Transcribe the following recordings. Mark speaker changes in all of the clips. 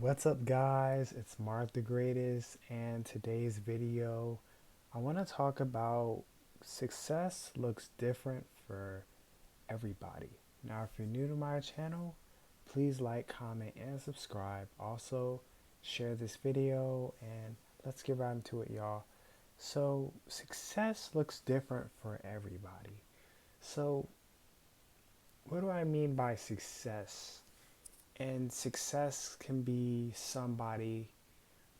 Speaker 1: What's up, guys? It's Mark the Greatest, and today's video, I want to talk about success looks different for everybody. Now, if you're new to my channel, please like, comment, and subscribe. Also, share this video, and let's get right into it, y'all. So, success looks different for everybody. So, what do I mean by success? And success can be somebody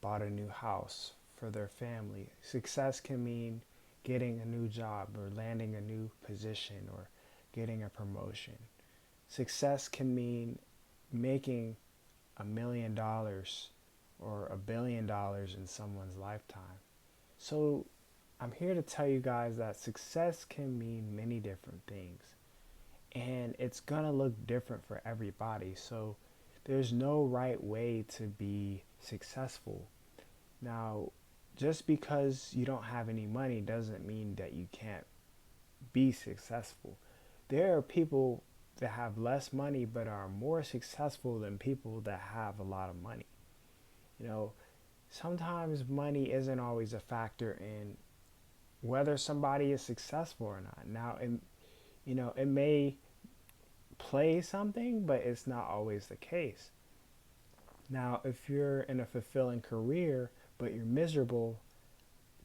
Speaker 1: bought a new house for their family. Success can mean getting a new job or landing a new position or getting a promotion. Success can mean making $1 million or $1 billion in someone's lifetime. So I'm here to tell you guys that success can mean many different things, and it's gonna look different for everybody. So there's no right way to be successful. Now, just because you don't have any money doesn't mean that you can't be successful. There are people that have less money but are more successful than people that have a lot of money. You know, sometimes money isn't always a factor in whether somebody is successful or not. Now, it may play something, but it's not always the case. Now, if you're in a fulfilling career but you're miserable,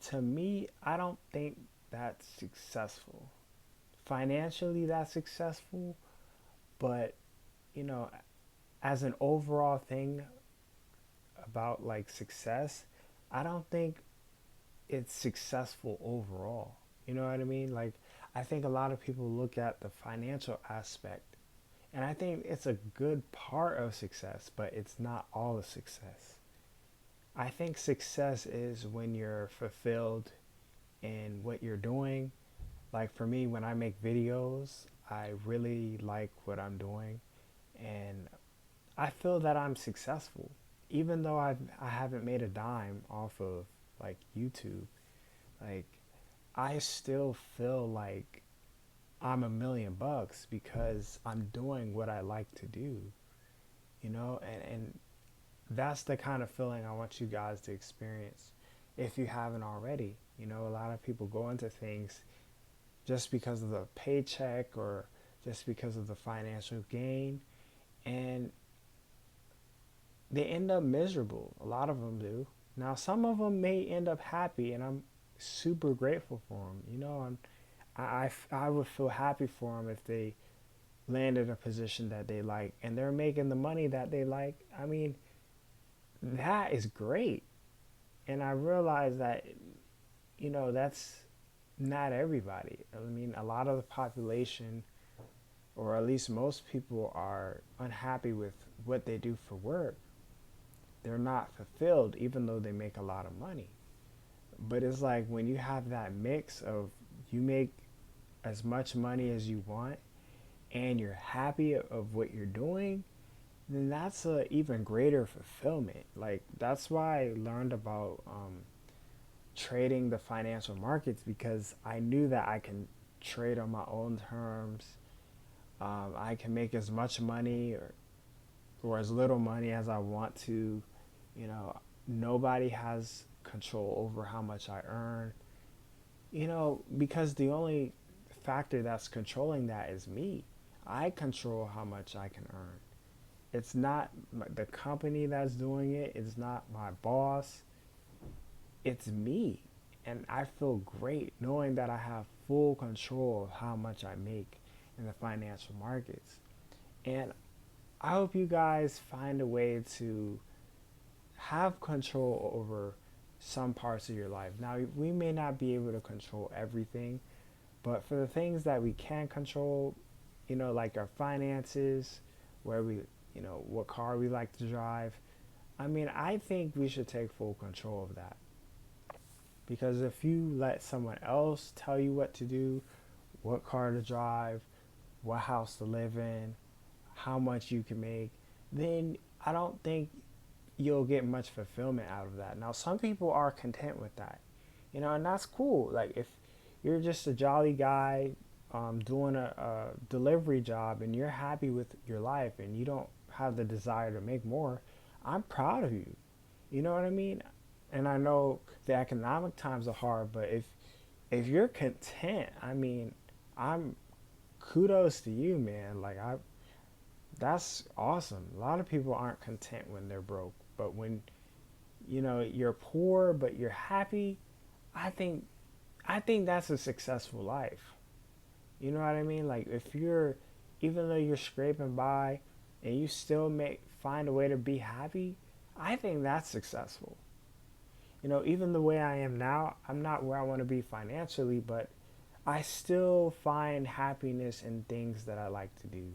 Speaker 1: to me, I don't think that's successful. Financially, that's successful, but you know, as an overall thing about like success, I don't think it's successful overall. You know what I mean? Like, I think a lot of people look at the financial aspect, and I think it's a good part of success, but it's not all the success. I think success is when you're fulfilled in what you're doing. Like for me, when I make videos, I really like what I'm doing, and I feel that I'm successful. Even though I haven't made a dime off of like YouTube, like I still feel like I'm $1 million because I'm doing what I like to do, and that's the kind of feeling I want you guys to experience if you haven't already. A lot of people go into things just because of the paycheck or just because of the financial gain, and they end up miserable. A lot of them do. Now, some of them may end up happy, and I'm super grateful for them. I would feel happy for them if they landed a position that they like and they're making the money that they like. I mean, that is great. And I realize that, that's not everybody. I mean, a lot of the population, or at least most people, are unhappy with what they do for work. They're not fulfilled even though they make a lot of money. But it's like when you have that mix of you make as much money as you want and you're happy of what you're doing, then that's a even greater fulfillment. Like that's why I learned about trading the financial markets, because I knew that I can trade on my own terms. I can make as much money or as little money as I want to. You know, nobody has control over how much I earn. Because the only factor that's controlling that is me. I control how much I can earn. It's not the company that's doing it. It's not my boss. It's me. And I feel great knowing that I have full control of how much I make in the financial markets. And I hope you guys find a way to have control over some parts of your life. Now, we may not be able to control everything, but for the things that we can control, like our finances, where we, what car we like to drive, I mean, I think we should take full control of that. Because if you let someone else tell you what to do, what car to drive, what house to live in, how much you can make, then I don't think you'll get much fulfillment out of that. Now, some people are content with that, and that's cool. Like if you're just a jolly guy doing a delivery job and you're happy with your life and you don't have the desire to make more, I'm proud of you. You know what I mean? And I know the economic times are hard, but if you're content, I mean, I'm kudos to you, man. Like I that's awesome. A lot of people aren't content when they're broke, but when you're poor but you're happy, I think I think that's a successful life. You know what I mean? Like if you're even though you're scraping by and you still make find a way to be happy, I think that's successful. Even the way I am now, I'm not where I want to be financially, but I still find happiness in things that I like to do.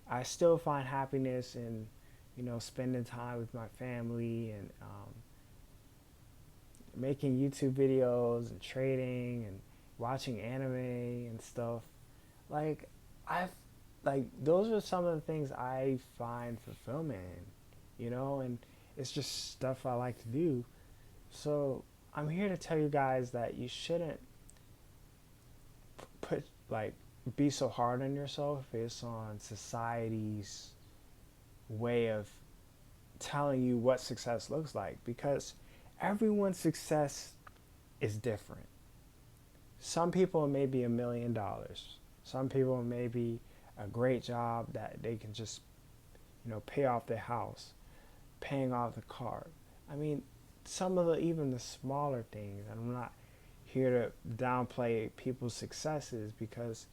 Speaker 1: I still find happiness in, spending time with my family and making YouTube videos and trading and watching anime and stuff. Like, I've, like, those are some of the things I find fulfillment in, and it's just stuff I like to do. So, I'm here to tell you guys that you shouldn't put, like, be so hard on yourself based on society's way of telling you what success looks like because everyone's success is different. Some people may be $1 million. Some people may be a great job that they can just, pay off their house, paying off the car. I mean, some of the even the smaller things. And I'm not here to downplay people's successes because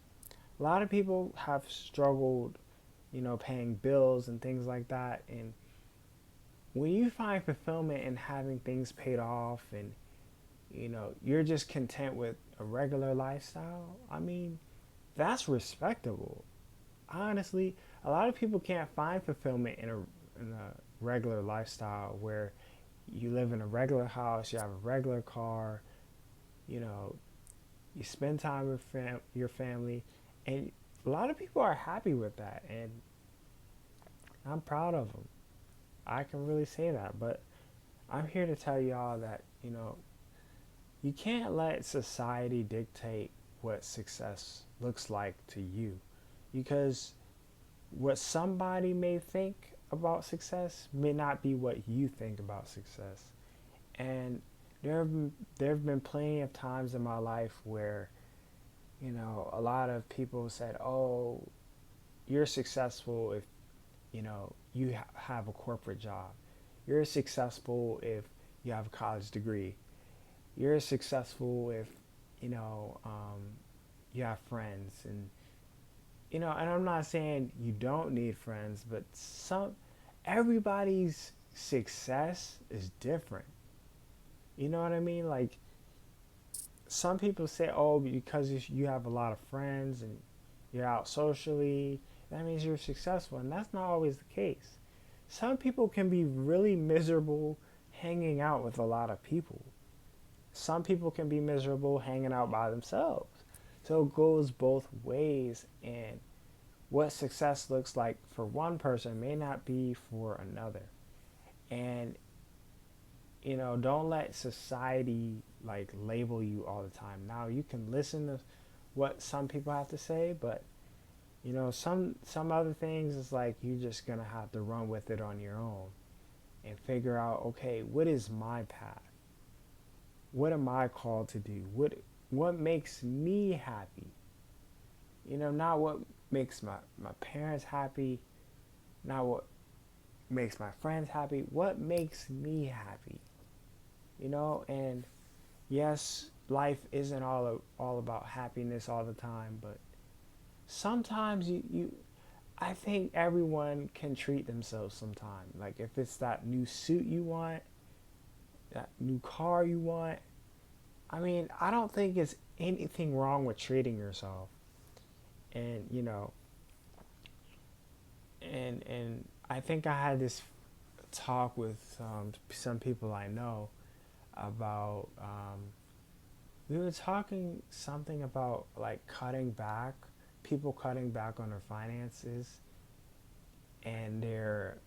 Speaker 1: a lot of people have struggled, paying bills and things like that. And when you find fulfillment in having things paid off and you're just content with a regular lifestyle, I mean, that's respectable. Honestly, a lot of people can't find fulfillment in a regular lifestyle where you live in a regular house, you have a regular car, you know, you spend time with your family, and a lot of people are happy with that, and I'm proud of them. I can really say that, but I'm here to tell y'all that you can't let society dictate what success looks like to you, because what somebody may think about success may not be what you think about success. And there have been plenty of times in my life where a lot of people said, "Oh, you're successful if you have a corporate job. You're successful if you have a college degree. You're successful if you know um, you have friends." And I'm not saying you don't need friends, but everybody's success is different. You know what I mean? Like some people say, "Oh, because you have a lot of friends and you're out socially, that means you're successful," and that's not always the case. Some people can be really miserable hanging out with a lot of people. Some people can be miserable hanging out by themselves. So it goes both ways, and what success looks like for one person may not be for another. And don't let society like label you all the time. Now you can listen to what some people have to say, but some other things is like you're just gonna have to run with it on your own and figure out, okay, what is my path? What am I called to do? What makes me happy? Not what makes my parents happy, not what makes my friends happy. What makes me happy? And yes, life isn't all about happiness all the time, but sometimes you I think everyone can treat themselves sometime. Like if it's that new suit you want, that new car you want, I mean, I don't think it's anything wrong with treating yourself. And and I think I had this talk with some people I know about we were talking something about like cutting back, people cutting back on their finances, and they're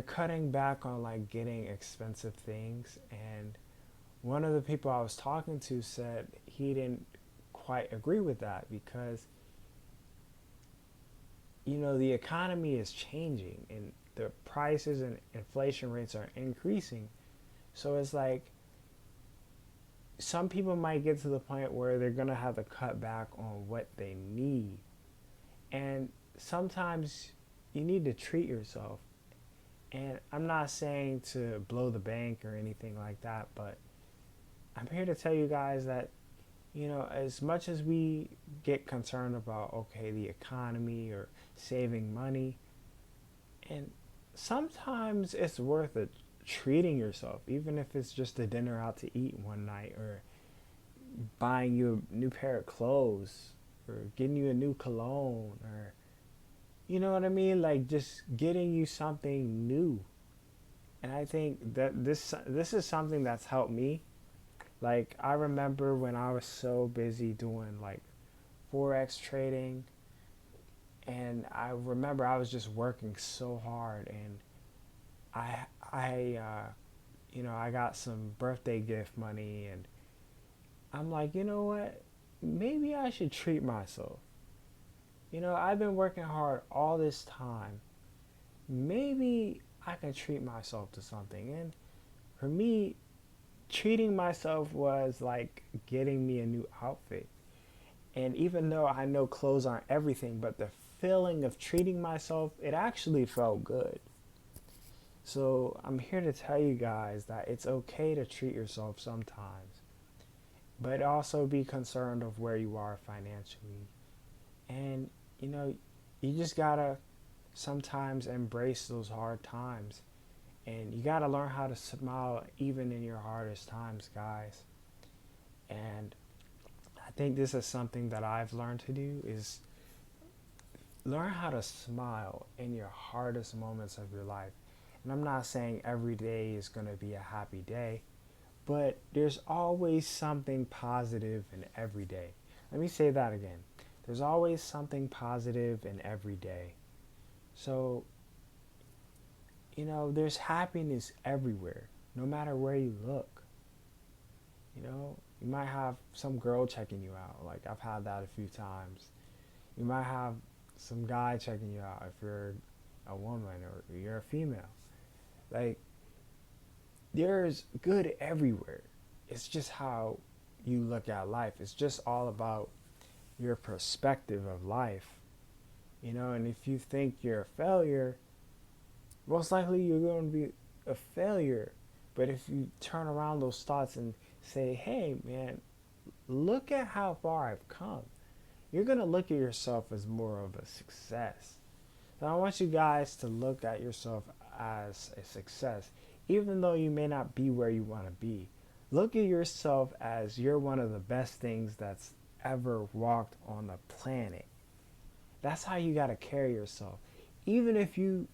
Speaker 1: cutting back on like getting expensive things. And one of the people I was talking to said he didn't quite agree with that because the economy is changing, and the prices and inflation rates are increasing. So it's like some people might get to the point where they're going to have to cut back on what they need. And sometimes you need to treat yourself. And I'm not saying to blow the bank or anything like that, but I'm here to tell you guys that, as much as we get concerned about, okay, the economy or saving money, and sometimes it's worth it treating yourself, even if it's just a dinner out to eat one night, or buying you a new pair of clothes, or getting you a new cologne, or you know what I mean? Like just getting you something new. And I think that this is something that's helped me. Like I remember when I was so busy doing like forex trading, and I remember I was just working so hard, and I got some birthday gift money, and I'm like, you know what? Maybe I should treat myself. I've been working hard all this time. Maybe I can treat myself to something. And for me, treating myself was like getting me a new outfit. And even though I know clothes aren't everything, but the feeling of treating myself, it actually felt good. So I'm here to tell you guys that it's okay to treat yourself sometimes, but also be concerned of where you are financially. And you just gotta sometimes embrace those hard times, and you gotta learn how to smile even in your hardest times, guys. And I think this is something that I've learned to do, is learn how to smile in your hardest moments of your life. And I'm not saying every day is going to be a happy day, but there's always something positive in every day. Let me say that again. There's always something positive in every day. So, there's happiness everywhere, no matter where you look. You might have some girl checking you out. Like, I've had that a few times. You might have some guy checking you out if you're a woman or you're a female. Like, there's good everywhere. It's just how you look at life. It's just all about your perspective of life. And if you think you're a failure, most likely you're going to be a failure. But if you turn around those thoughts and say, hey, man, look at how far I've come, you're going to look at yourself as more of a success. So I want you guys to look at yourself as a success. Even though you may not be where you want to be, look at yourself as you're one of the best things that's ever walked on the planet. That's how you got to carry yourself. Even if you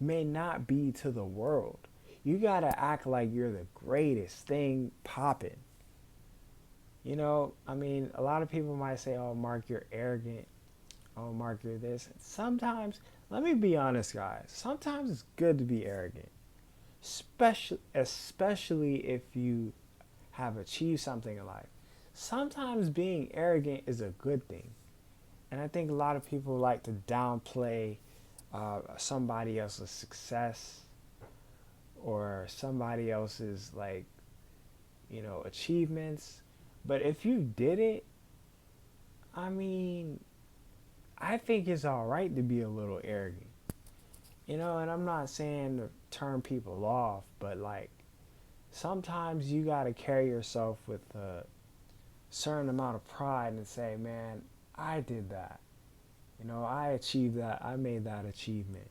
Speaker 1: may not be to the world, you got to act like you're the greatest thing popping. A lot of people might say, oh, Mark, you're arrogant. Oh, Mark, you're this. Sometimes, let me be honest, guys. Sometimes it's good to be arrogant. Especially if you have achieved something in life. Sometimes being arrogant is a good thing. And I think a lot of people like to downplay somebody else's success or somebody else's achievements. But if you did it, I think it's all right to be a little arrogant. And I'm not saying to turn people off, but sometimes you got to carry yourself with a certain amount of pride and say, man, I did that. I achieved that. I made that achievement.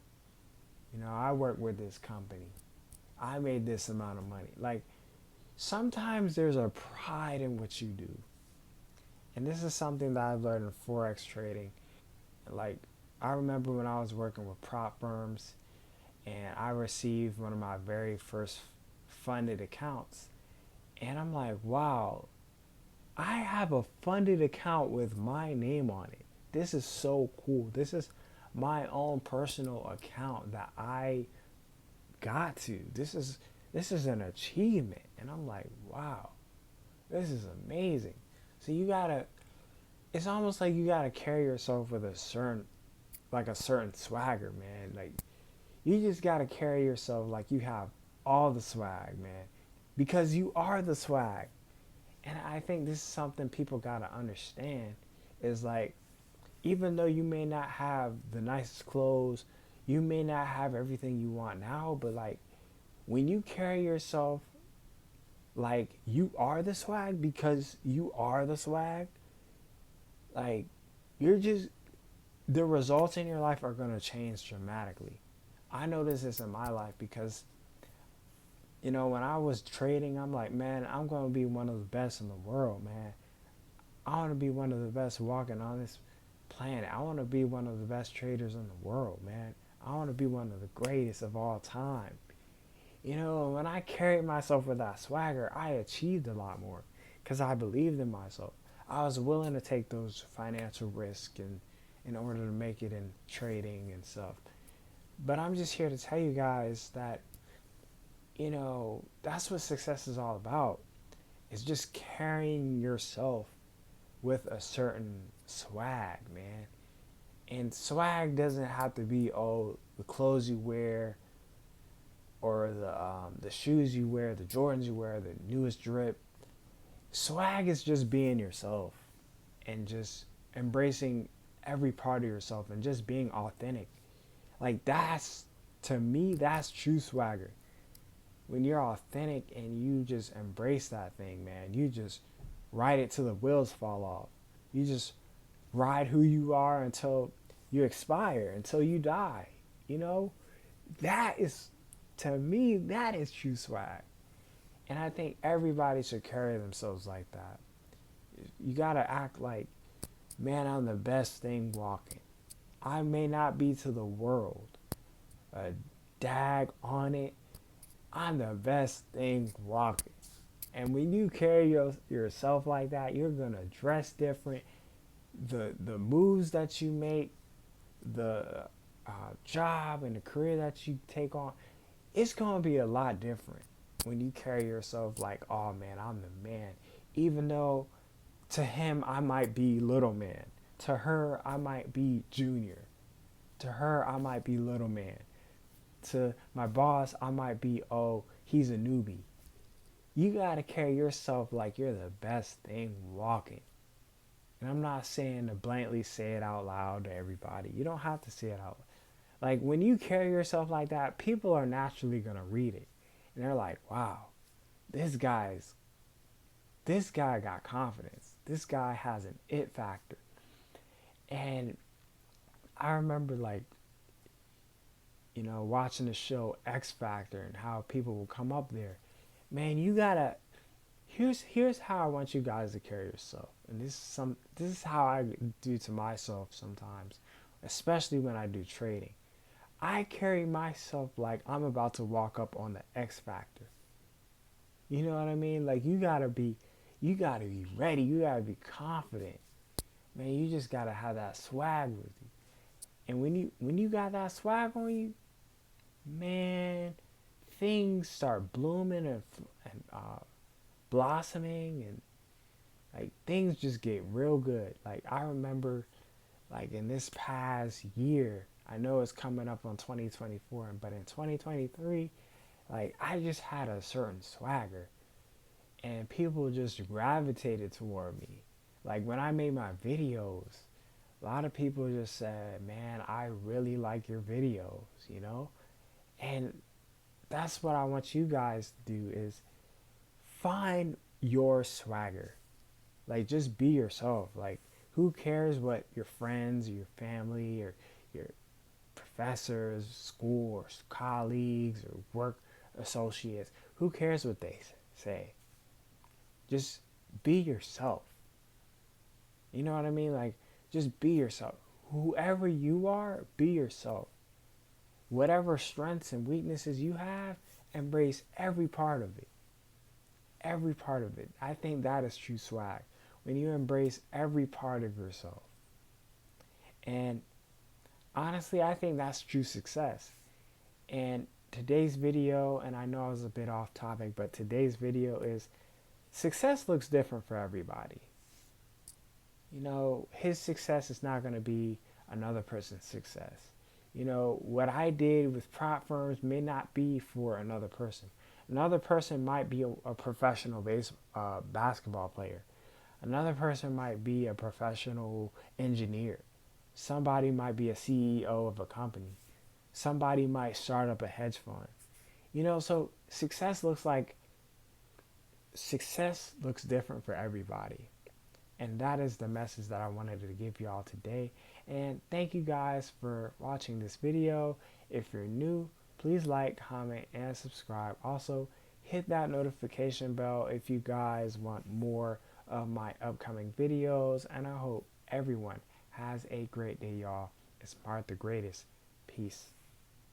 Speaker 1: I work with this company. I made this amount of money. Sometimes there's a pride in what you do. And this is something that I've learned in Forex trading. I remember when I was working with prop firms, and I received one of my very first funded accounts. And I'm like, wow, I have a funded account with my name on it. This is so cool. This is my own personal account that I got to. This is an achievement. And I'm like, wow, this is amazing. So it's almost like you gotta carry yourself with a certain swagger, man. You just got to carry yourself like you have all the swag, man, because you are the swag. And I think this is something people got to understand is like, even though you may not have the nicest clothes, you may not have everything you want now, but like when you carry yourself like you are the swag because you are the swag, like you're just, the results in your life are going to change dramatically. I noticed this in my life because, when I was trading, I'm like, man, I'm going to be one of the best in the world, man. I want to be one of the best walking on this planet. I want to be one of the best traders in the world, man. I want to be one of the greatest of all time. When I carried myself with that swagger, I achieved a lot more because I believed in myself. I was willing to take those financial risks and in order to make it in trading and stuff. But I'm just here to tell you guys that, that's what success is all about. It's just carrying yourself with a certain swag, man. And swag doesn't have to be, the clothes you wear or the shoes you wear, the Jordans you wear, the newest drip. Swag is just being yourself and just embracing every part of yourself and just being authentic. Like to me, that's true swagger. When you're authentic and you just embrace that thing, man, you just ride it till the wheels fall off. You just ride who you are until you expire, until you die. You know, that is, to me, that is true swag. And I think everybody should carry themselves like that. You gotta act like, man, I'm the best thing walking. I may not be to the world a dag on it. I'm the best thing walking. And when you carry yourself like that, you're gonna dress different. The moves that you make, the job and the career that you take on, it's gonna be a lot different when you carry yourself like, oh man, I'm the man. Even though to him I might be little man, to her I might be junior, to her I might be little man, to my boss I might be, oh, he's a newbie. You gotta carry yourself like you're the best thing walking. And I'm not saying to blatantly say it out loud to everybody. You don't have to say it out. Like when you carry yourself like that, people are naturally gonna read it. And they're like, wow, this guy got confidence. This guy has an it factor. And I remember watching the show X Factor and how people will come up there. Man, you gotta, here's how I want you guys to carry yourself. And this is how I do to myself sometimes, especially when I do trading. I carry myself like I'm about to walk up on the X Factor. You know what I mean? Like you gotta be ready. You gotta be confident. Man, you just gotta have that swag with you. And when you got that swag on you, man, things start blooming and blossoming, and like things just get real good. Like I remember, like in this past year, I know it's coming up on 2024, but in 2023, like I just had a certain swagger and people just gravitated toward me. Like when I made my videos, a lot of people just said, man, I really like your videos. And that's what I want you guys to do is find your swagger. Like just be yourself. Like who cares what your friends or your family or your professors, school or colleagues or work associates, who cares what they say? Just be yourself. You know what I mean? Like just be yourself. Whoever you are, be yourself. Whatever strengths and weaknesses you have, embrace every part of it. Every part of it. I think that is true swag. When you embrace every part of yourself. And honestly, I think that's true success. And today's video, and I know I was a bit off topic, but today's video is success looks different for everybody. His success is not going to be another person's success. What I did with prop firms may not be for another person. Another person might be a professional basketball player. Another person might be a professional engineer. Somebody might be a CEO of a company. Somebody might start up a hedge fund. So success looks different for everybody. And that is the message that I wanted to give y'all today. And thank you guys for watching this video. If you're new, please like, comment, and subscribe. Also, hit that notification bell if you guys want more of my upcoming videos. And I hope everyone has a great day, y'all. It's Mark the Greatest. Peace.